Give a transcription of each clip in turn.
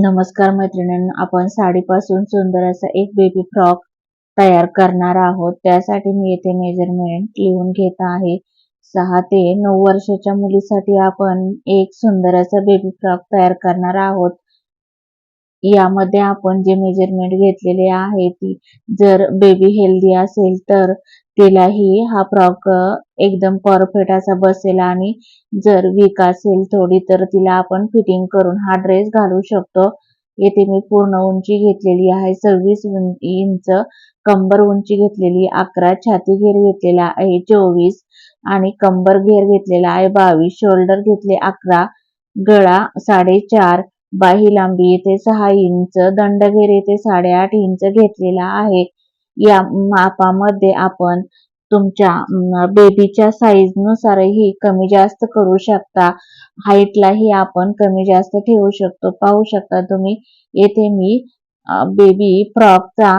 नमस्कार मैत्रिणींनो, आपण साडीपासून सुंदर असा एक बेबी फ्रॉक तयार करणार आहोत. त्यासाठी मी येथे मेजरमेंट लिहून घेत आहे. 6 ते 9 वर्षाच्या मुलीसाठी आपण एक सुंदर असा बेबी फ्रॉक तयार करणार आहोत. यामध्ये आपण जे मेजरमेंट घेतलेले आहे ती जर बेबी हेल्दी असेल तर तिलाही हा फ्रॉक एकदम परफेक्ट असा बसेल आणि जर वीक असेल थोडी तर तिला आपण फिटिंग करून हा ड्रेस घालू शकतो. येथे मी पूर्ण उंची घेतलेली आहे 26 इंच, कंबर उंची घेतलेली 11, छाती घेर घेतलेला आहे 24 आणि कंबर घेर घेतलेला आहे 22, शोल्डर घेतले 11, गळा 4.5, बाही लांबी येथे 6 इंच, दंडघेर येथे 8.5 इंच घेतलेला आहे. या मापामध्ये आपण तुमच्या बेबीच्या साईज नुसारही कमी जास्त करू शकता. हाईटलाही आपण कमी जास्त ठेवू शकतो. पाहू शकता तुम्ही येथे मी बेबी फ्रॉकचा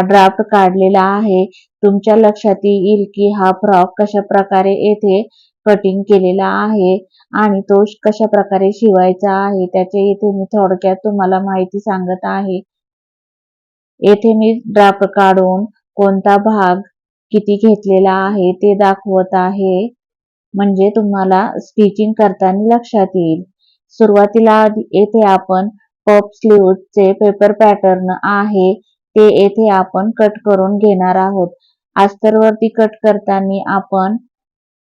ड्राफ्ट काढलेला आहे. तुमच्या लक्षात येईल की हा फ्रॉक कशा प्रकारे येथे कटिंग केलेला आहे आणि तो कशा प्रकारे शिवायचा आहे त्याचे येथे मी थोडक्यात तुम्हाला माहिती सांगत आहे. येथे मी ड्राफ्ट काढून कोणता भाग किती घेतलेला आहे ते दाखवत आहे, म्हणजे तुम्हाला स्टिचिंग करताना लक्षात येईल. सुरुवातीला येथे आपण पफ स्लीव्हचे पेपर पॅटर्न आहे ते येथे आपण कट करून घेणार आहोत. अस्तरवरती कट करताना आपण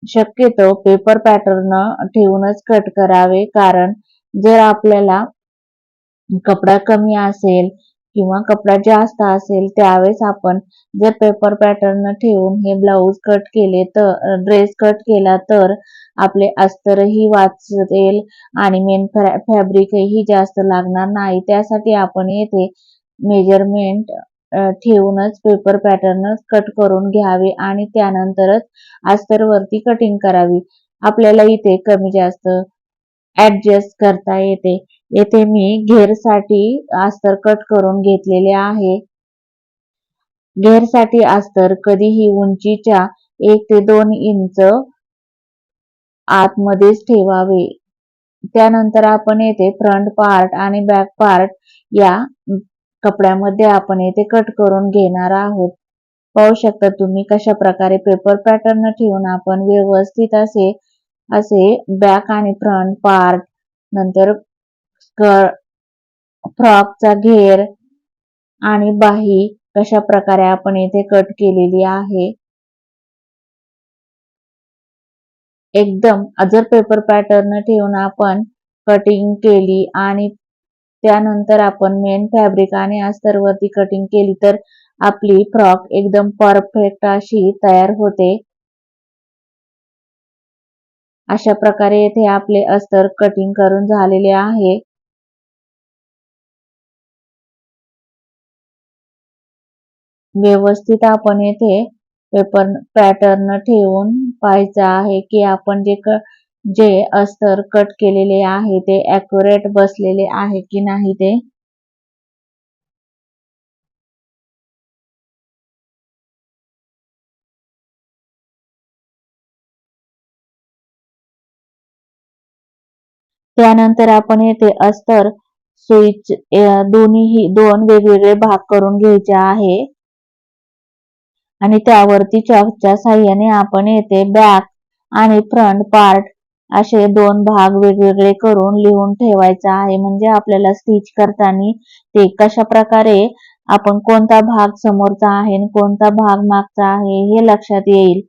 शक्यतो पेपर पॅटर्न ठेवूनच कट करावे, कारण जर आपल्याला कपडा कमी असेल किंवा कपडा जास्त असेल त्यावेळेस आपण जर पेपर पॅटर्न ठेवून हे ब्लाऊज कट केले तर ड्रेस कट केला तर आपले अस्तरही वाचेल आणि मेन फॅब्रिकही जास्त लागणार नाही. त्यासाठी आपण येथे मेजरमेंट ठेवूनच पेपर पॅटर्न कट करून घ्यावे आणि त्यानंतरच अस्तरवरती कटिंग करावी. आपल्याला इथे कमी जास्त ऍडजस्ट करता येते. येथे मी घेरसाठी अस्तर कट करून घेतलेले आहे. घेरसाठी अस्तर कधीही उंचीच्या 1 ते 2 इंच आतमध्येच ठेवावे. त्यानंतर आपण येथे फ्रंट पार्ट आणि बॅक पार्ट या कपड्यामध्ये आपण येथे कट करून घेणार आहोत. पाहू शकता तुम्ही कशा प्रकारे पेपर पॅटर्न ठेवून आपण व्यवस्थित असे बॅक आणि फ्रंट पार्ट, नंतर फ्रॉकचा घेर आणि बाही कशा प्रकारे आपण येथे कट केलेली आहे. एकदम जर पेपर पॅटर्न ठेवून आपण कटिंग केली आणि त्यानंतर आपण मेन फॅब्रिक आणि अस्तरवरती कटिंग केली तर आपली फ्रॉक एकदम परफेक्ट अशी तयार होते. अशा प्रकारे येथे आपले अस्तर कटिंग करून झालेले आहे. व्यवस्थित आपण येथे पेपर पॅटर्न ठेवून पाहायचं आहे की आपण जे अस्तर कट केलेले आहे ते ॲक्युरेट बसलेले आहे की नाही ते. त्यानंतर आपण येथे अस्तर सुईच दोन वेगवेगळे भाग करून घ्यायचे आहे आणि त्यावरती चॉकच्या साहाय्याने आपण येथे बॅक आणि फ्रंट पार्ट असे 2 भाग वेगवेगळे करून लिहून ठेवायचा आहे, म्हणजे आपल्याला स्टिच करताना ते कशा प्रकारे आपण कोणता भाग समोरचा आहे आणि कोणता भाग मागचा आहे हे लक्षात येईल.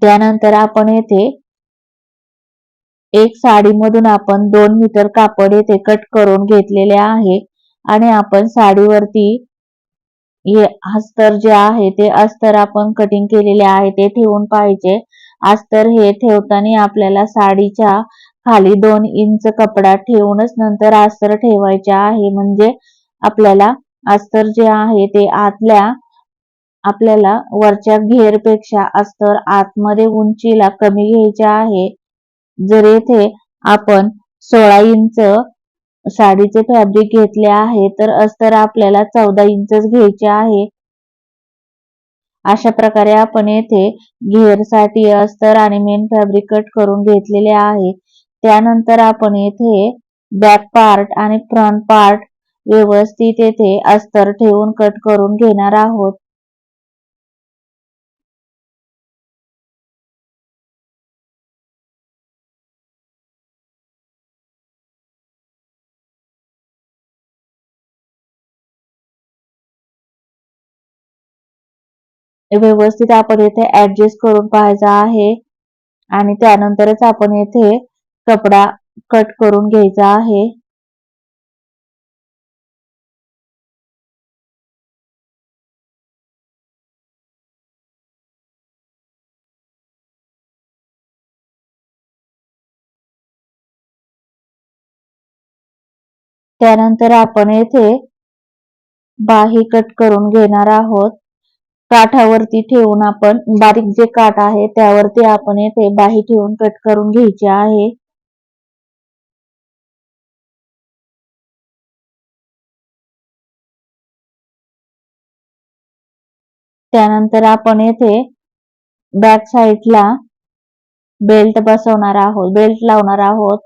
त्यानंतर आपण येथे एक साडीमधून आपण 2 मीटर कापड येथे कट करून घेतलेले आहे आणि आपण साडीवरती हे अस्तर जे आहे ते अस्तर आपण कटिंग केलेले आहे ते ठेवून पाहिजे. अस्तर हे ठेवताना आपल्याला साडीच्या खाली 2 इंच कपडा ठेवूनच नंतर अस्तर ठेवायचे आहे, म्हणजे आपल्याला अस्तर जे आहे ते आपल्याला वरच्या घेरपेक्षा अस्तर आतमध्ये उंचीला कमी घ्यायचे आहे. जर येथे आपण 16 इंच साडीचे फॅब्रिक घेतले आहे तर अस्तर आपल्याला 14 इंचच घ्यायचे आहे. अशा प्रकारे आपण येथे घेरसाठी अस्तर आणि मेन फॅब्रिक कट करून घेतलेले आहे. त्यानंतर आपण येथे बॅक पार्ट आणि फ्रंट पार्ट व्यवस्थित येथे अस्तर ठेवून कट करून घेणार आहोत. व्यवस्थित आपण येथे ऍडजस्ट करून पाहायचा आहे आणि त्यानंतरच आपण येथे कपडा कट करून घ्यायचा आहे. त्यानंतर आपण येथे बाही कट करून घेणार आहोत. काठावरती ठेवून आपण बारीक जे काठ आहे त्यावरती आपण येथे बाही ठेवून कट करून घ्यायची आहे. त्यानंतर आपण येथे बॅक साइडला बेल्ट बसवणार आहोत, बेल्ट लावणार आहोत,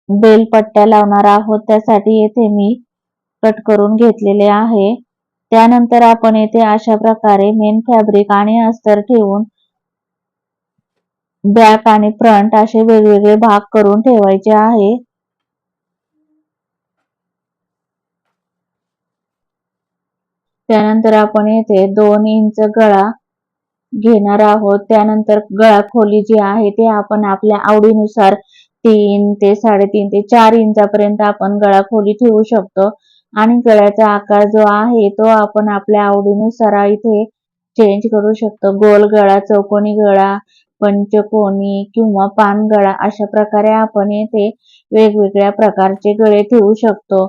बेल पट्ट्या लावणार आहोत. त्यासाठी येथे मी कट करून घेतलेले आहे. त्यानंतर आपण येथे अशा प्रकारे मेन फॅब्रिक आणि अस्तर ठेवून बॅक आणि फ्रंट असे वेगवेगळे भाग करून ठेवायचे आहे. त्यानंतर आपण येथे 2 इंच गळा घेणार आहोत. त्यानंतर गळा खोली जी आहे ते आपण आपल्या आवडीनुसार 3 ते 3.5 ते 4 इंचापर्यंत आपण गळा खोली ठेवू शकतो आणि गळ्याचा आकार जो आहे तो आपण आपल्या आवडीनुसार इथे चेंज करू शकतो. गोल गळा, चौकोनी गळा, पंचकोनी किंवा पान गळा अशा प्रकारे आपण येथे वेगवेगळ्या प्रकारचे गळे ठेवू शकतो.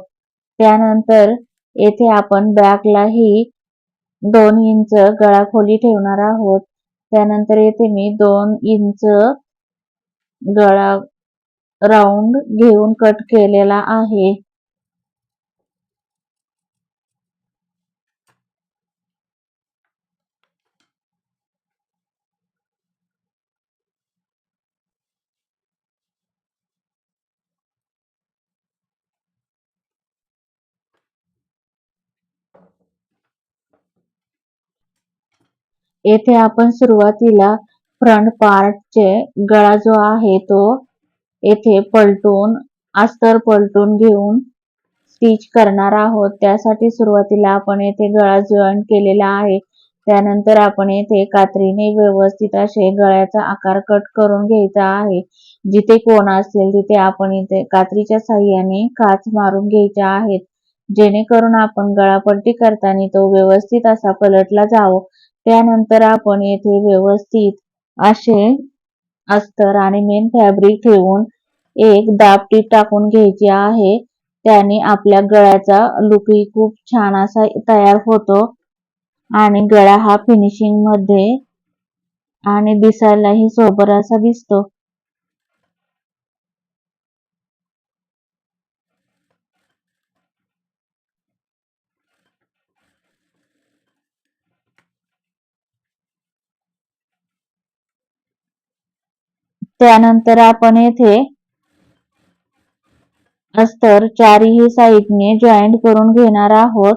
त्यानंतर येथे आपण बॅकलाही 2 इंच गळा खोली ठेवणार आहोत. त्यानंतर येथे मी 2 इंच गळा राऊंड घेऊन कट केलेला आहे. येथे आपण सुरुवातीला फ्रंट पार्टचे गळा जो आहे तो येथे पलटून अस्तर पलटून घेऊन स्टिच करणार आहोत. त्यासाठी सुरुवातीला आपण येथे गळा जॉईन केलेला आहे. त्यानंतर आपण येथे कात्रीने व्यवस्थित असे गळ्याचा आकार कट करून घ्यायचा आहे. जिथे कोण असेल तिथे आपण इथे कात्रीच्या साहाय्याने काच मारून घ्यायच्या आहेत, जेणेकरून आपण गळापट्टी करताना तो व्यवस्थित असा पलटला जावो. त्यानंतर आपण येथे व्यवस्थित असे अस्तर आणि मेन फॅब्रिक ठेवून एक दाब टीप टाकून घ्यायची आहे. त्याने आपल्या गळ्याचा लुकही खूप छान असा तयार होतो आणि गळा हा फिनिशिंग मध्ये आणि दिसायलाही सोबर असा दिसतो. त्यानंतर आपण येथे अस्तर चारही साइडने जॉईंट करून घेणार आहोत.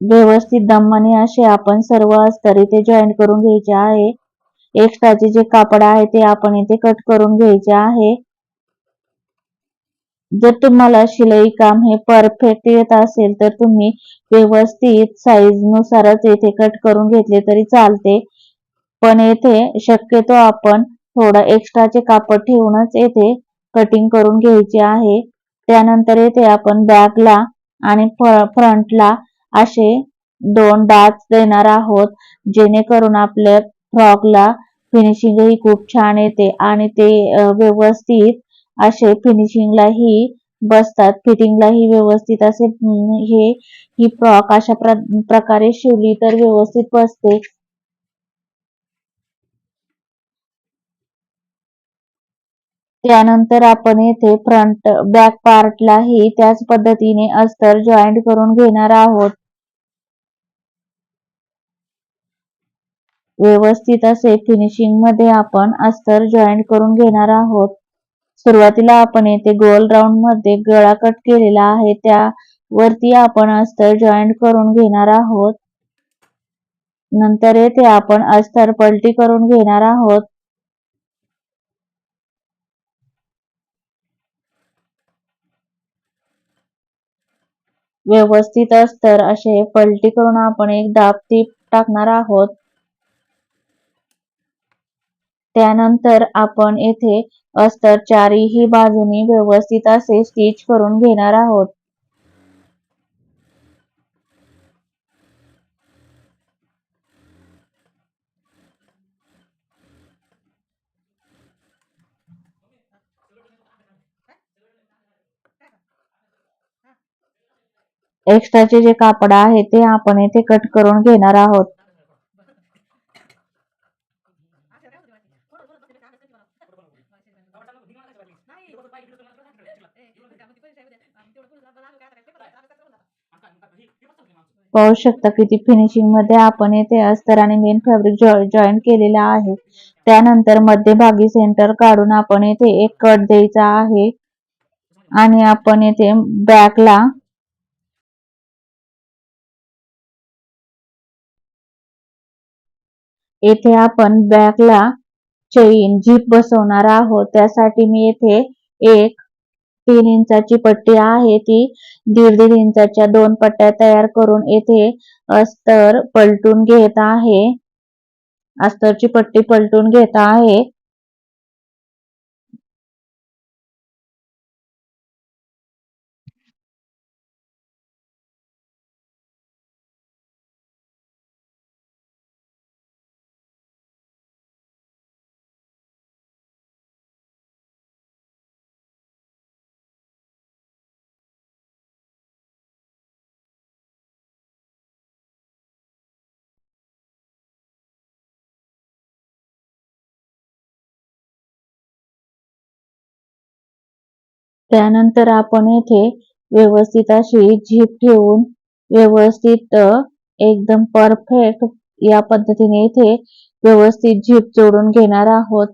व्यवस्थित दमाने असे आपण सर्व अस्तर इथे जॉईंट करून घ्यायचे आहे. एक्स्ट्राचे जे कापड आहे ते आपण इथे कट करून घ्यायचे आहे. जर तुम्हाला शिलाई काम हे परफेक्ट येत असेल तर तुम्ही व्यवस्थित साईज नुसारच येथे कट करून घेतले तरी चालते, पण येथे शक्यतो आपण थोडं एक्स्ट्राचे कापड ठेवूनच येथे कटिंग करून घ्यायचे आहे. त्यानंतर येथे आपण बॅकला आणि फ्रंटला असे 2 डाच देणार आहोत, जेणेकरून आपल्या फ्रॉकला फिनिशिंगही खूप छान येते आणि ते व्यवस्थित असे फिनिशिंगलाही बसतात, फिटिंगलाही व्यवस्थित असे ही फ्रॉक अशा प्रकारे शिवली तर व्यवस्थित बसते. त्यानंतर आपण येथे फ्रंट बॅक पार्टलाही त्याच पद्धतीने अस्तर जॉईंट करून घेणार आहोत. व्यवस्थित असे फिनिशिंग मध्ये आपण अस्तर जॉईंट करून घेणार आहोत. सुरुवातीला आपण येथे गोल राऊंड मध्ये गळा कट केलेला आहे, त्यावरती आपण अस्तर जॉईंट करून घेणार आहोत. नंतर येथे आपण अस्तर पलटी करून घेणार आहोत. व्यवस्थित अस्तर असे पलटी करून आपण एक दाब टीप टाकणार आहोत. त्यानंतर आपण येथे अस्तर चारही बाजूनी व्यवस्थित असे स्टिच करून घेणार आहोत. एक्स्ट्राचे जे कापड आहे ते आपण येथे कट करून घेणार आहोत. पाहू शकता किती फिनिशिंग मध्ये आपण येथे अस्तर आणि मेन फॅब्रिक जॉईन केलेला आहे. त्यानंतर मध्यभागी सेंटर काढून आपण येथे एक कट द्यायचा आहे आणि आपण येथे बॅकला येथे आपण बॅकला चेन झिप बसवणार आहोत. त्यासाठी मी येथे एक 3 इंचाची पट्टी आहे ती 1.5 इंचाच्या 2 पट्ट्या तयार करून येथे अस्तर पलटून घेत आहे. अस्तरची पट्टी पलटून घेत आहे. त्यानंतर आपण येथे व्यवस्थित अशी झीप ठेवून व्यवस्थित एकदम परफेक्ट या पद्धतीने इथे व्यवस्थित झीप जोडून घेणार आहोत.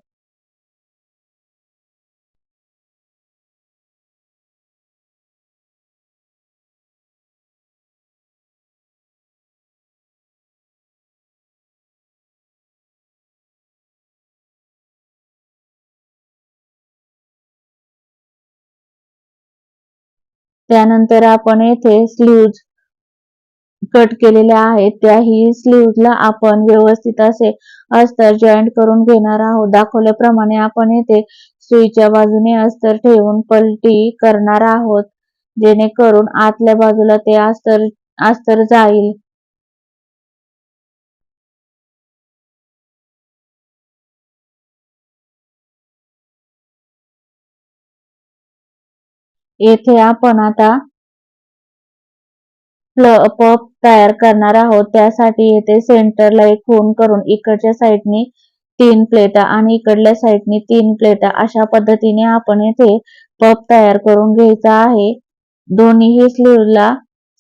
त्यानंतर आपण येथे स्लीव्ज कट केलेल्या आहेत, त्याही स्लीव्जला आपण व्यवस्थित असे अस्तर जॉईंट करून घेणार आहोत. दाखवल्याप्रमाणे आपण येथे सुईच्या बाजूने अस्तर ठेवून पलटी करणार आहोत, जेणेकरून आतल्या बाजूला ते अस्तर जाईल. येथे आपण आता पफ तयार करणार आहोत. त्यासाठी येथे सेंटरला एक खूण करून इकडच्या साईडनी 3 प्लेटा आणि इकडल्या साईडनी 3 प्लेटा अशा पद्धतीने आपण येथे पफ तयार करून घ्यायचा आहे. दोन्हीही स्लीव्हला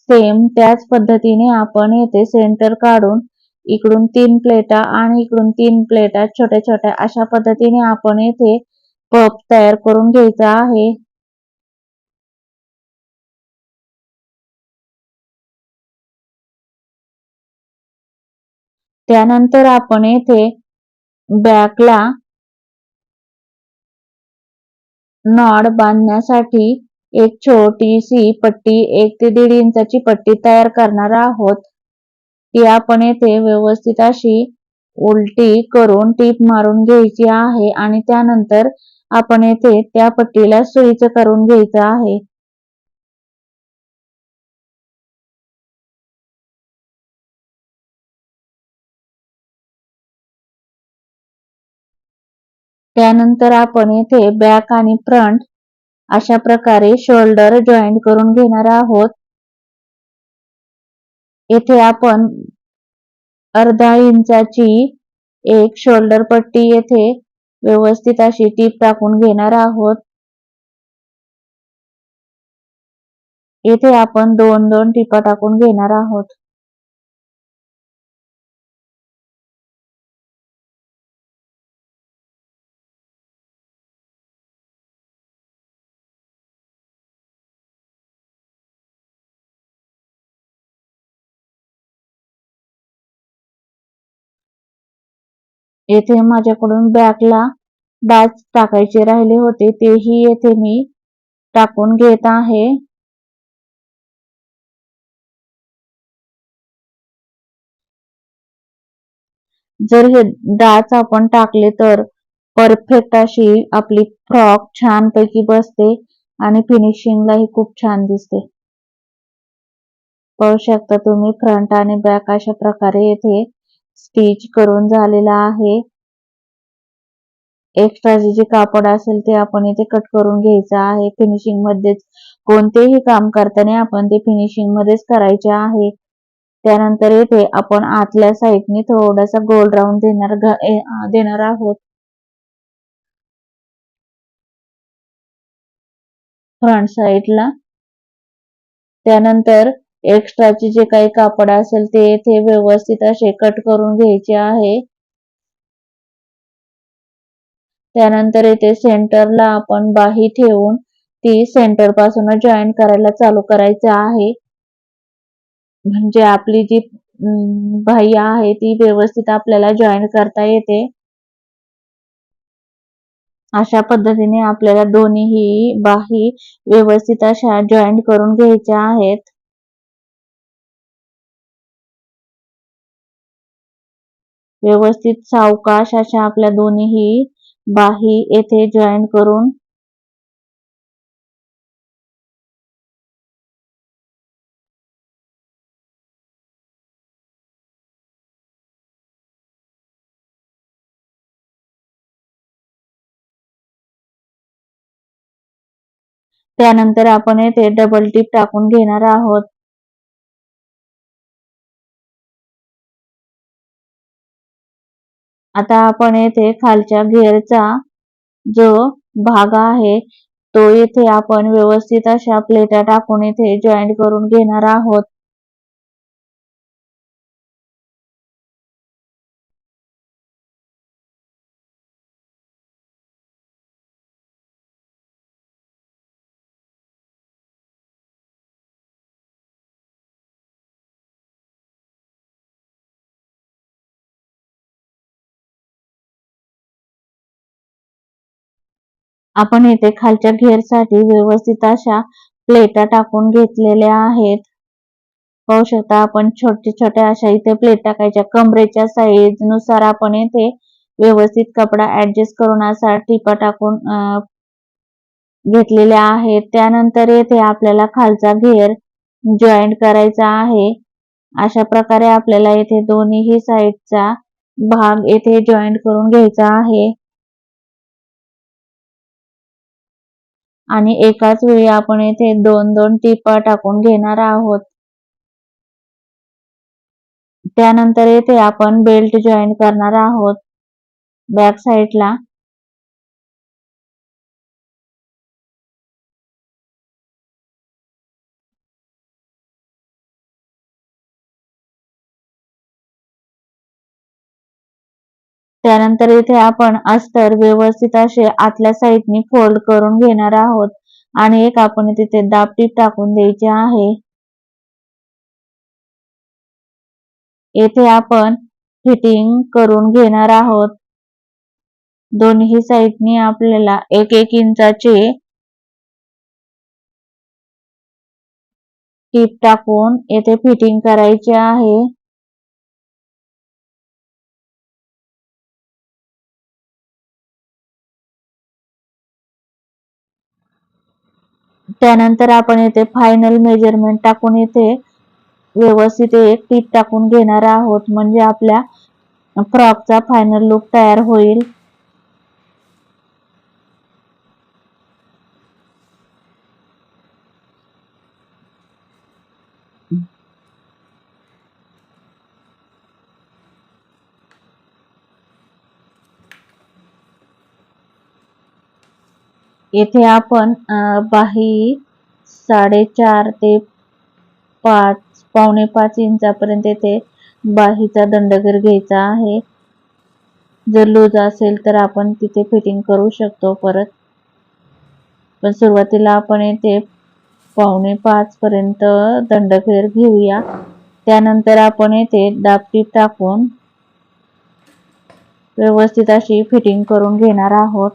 सेम त्याच पद्धतीने आपण येथे सेंटर काढून इकडून 3 प्लेटा आणि इकडून 3 प्लेटा छोट्या छोट्या अशा पद्धतीने आपण येथे पफ तयार करून घ्यायचा आहे. त्यानंतर आपण येथे बॅकला नॉड बांधण्यासाठी एक छोटीशी पट्टी 1 ते 1.5 इंचाची पट्टी तयार करणार आहोत. ती आपण येथे व्यवस्थित अशी उलटी करून टीप मारून घ्यायची आहे आणि त्यानंतर आपण येथे त्या पट्टीला सुईचं करून घ्यायचं आहे. त्यानंतर आपण येथे बॅक आणि फ्रंट अशा प्रकारे शोल्डर जॉईंट करून घेणार आहोत. येथे आपण 1/2 इंचाची एक शोल्डर पट्टी येथे व्यवस्थित अशी टीप टाकून घेणार आहोत. येथे आपण 2-2 टिपा टाकून घेणार आहोत. येथे माझ्याकडून बॅकला डाच टाकायचे राहिले होते, तेही येथे मी टाकून घेत आहे. जर हे डाच आपण टाकले तर परफेक्ट अशी आपली फ्रॉक छानपैकी बसते आणि फिनिशिंगलाही खूप छान दिसते. पाहू शकता तुम्ही फ्रंट आणि बॅक अशा प्रकारे येथे स्टिच करून झालेला आहे. एक्स्ट्राचे जे कापड असेल ते आपण इथे कट करून घ्यायचं आहे. फिनिशिंग मध्येच कोणतेही काम करताना आपण ते फिनिशिंग मध्येच करायचे आहे. त्यानंतर येथे आपण आतल्या साईडने थोडासा गोल राऊंड देणार आहोत. फ्रंट साईडला. त्यानंतर एक्स्ट्राचे जे काही कापड असेल ते येथे व्यवस्थित असे कट करून घ्यायचे आहे. त्यानंतर येथे सेंटरला आपण बाही ठेवून ती सेंटर पासून जॉईन करायला चालू करायचं आहे. म्हणजे आपली जी बाही आहे ती व्यवस्थित आपल्याला जॉईन करता येते. अशा पद्धतीने आपल्याला दोन्हीही बाही व्यवस्थित अशा जॉईन करून घ्यायच्या आहेत. व्यवस्थित सावकाश अशा आपल्या दोन्हीही बाही येथे जॉईन करून त्यानंतर आपण येथे डबल टिप टाकून घेणार आहोत. आता आपण येथे खालच्या घेरचा जो भाग आहे तो येथे आपण व्यवस्थित अशा प्लेटा टाकून येथे जॉईंट करून घेणार आहोत. आपण येथे खालच्या घेरसाठी व्यवस्थित अशा प्लेटा टाकून घेतलेल्या आहेत. पाहू शकता आपण छोटे छोटे अशा इथे प्लेट टाकायच्या. कमरेच्या साईज नुसार आपण येथे व्यवस्थित कपडा ऍडजस्ट करून असा टिपा टाकून घेतलेल्या आहेत. त्यानंतर येथे आपल्याला खालचा घेर जॉईंट करायचा आहे. अशा प्रकारे आपल्याला येथे दोन्हीही साईडचा भाग येथे जॉईंट करून घ्यायचा आहे. आणि एकाच वेळी आपण येथे 2-2 टिपा टाकून घेणार आहोत. त्यानंतर येथे आपण बेल्ट जॉईन करणार आहोत बॅक साईडला. त्यानंतर इथे आपण अस्तर व्यवस्थित असे आतल्या साईडनी फोल्ड करून घेणार आहोत आणि एक आपण तिथे दाब टीप टाकून द्यायची आहे. येथे आपण फिटिंग करून घेणार आहोत. दोन्ही साईडनी आपल्याला 1-1 इंचाचे टीप टाकून येथे फिटिंग करायचे आहे. त्यानंतर आपण येथे फायनल मेजरमेंट टाकून येथे व्यवस्थित एक टीप टाकून घेणार आहोत. म्हणजे आपल्या फ्रॉकचा फायनल लुक तयार होईल. येथे आपण बाही 4.5 ते 5 पावणे 5 इंचापर्यंत येथे बाहीचा दंडगीर घ्यायचा आहे. जर लूज असेल तर आपण तिथे फिटिंग करू शकतो परत. पण सुरुवातीला आपण येथे पावणे 5 पर्यंत दंडगीर घेऊया. त्यानंतर आपण येथे दाबटीप टाकून व्यवस्थित अशी फिटिंग करून घेणार आहोत.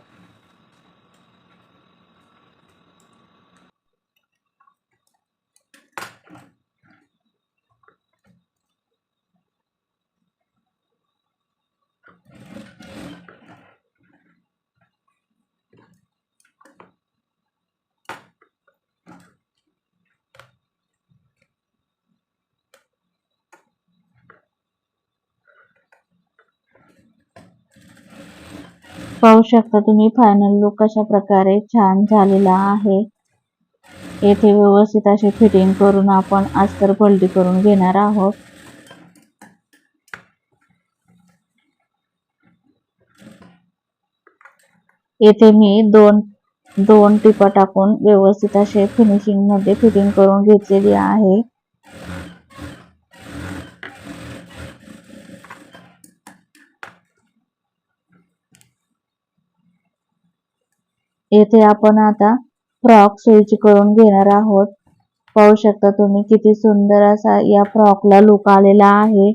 पाहू शकता तुम्ही फायनल लुक कशा प्रकारे छान झालेला आहे. येथे व्यवस्थित अशी फिटिंग करून आपण अस्तर पलटी करून घेणार आहोत. येथे मी दोन टिपा टाकून व्यवस्थित असे फिनिशिंग मध्ये फिटिंग करून घेतलेली आहे. येथे आपण आता फ्रॉक सुईची करून घेणार आहोत. पाहू शकता तुम्ही किती सुंदर असा या फ्रॉकला लुक आलेला आहे.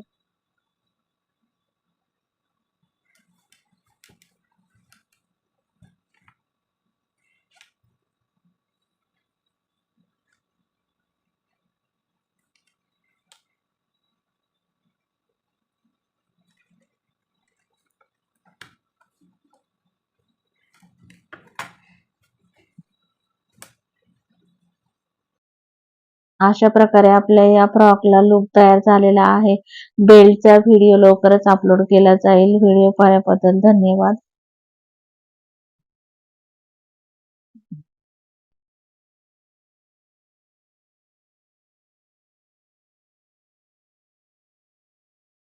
अशा प्रकारे आपल्या या फ्रॉकला लुक तयार झालेला आहे. बेल्टचा व्हिडिओ लवकरच अपलोड केला जाईल. व्हिडिओ पाहिल्याबद्दल धन्यवाद.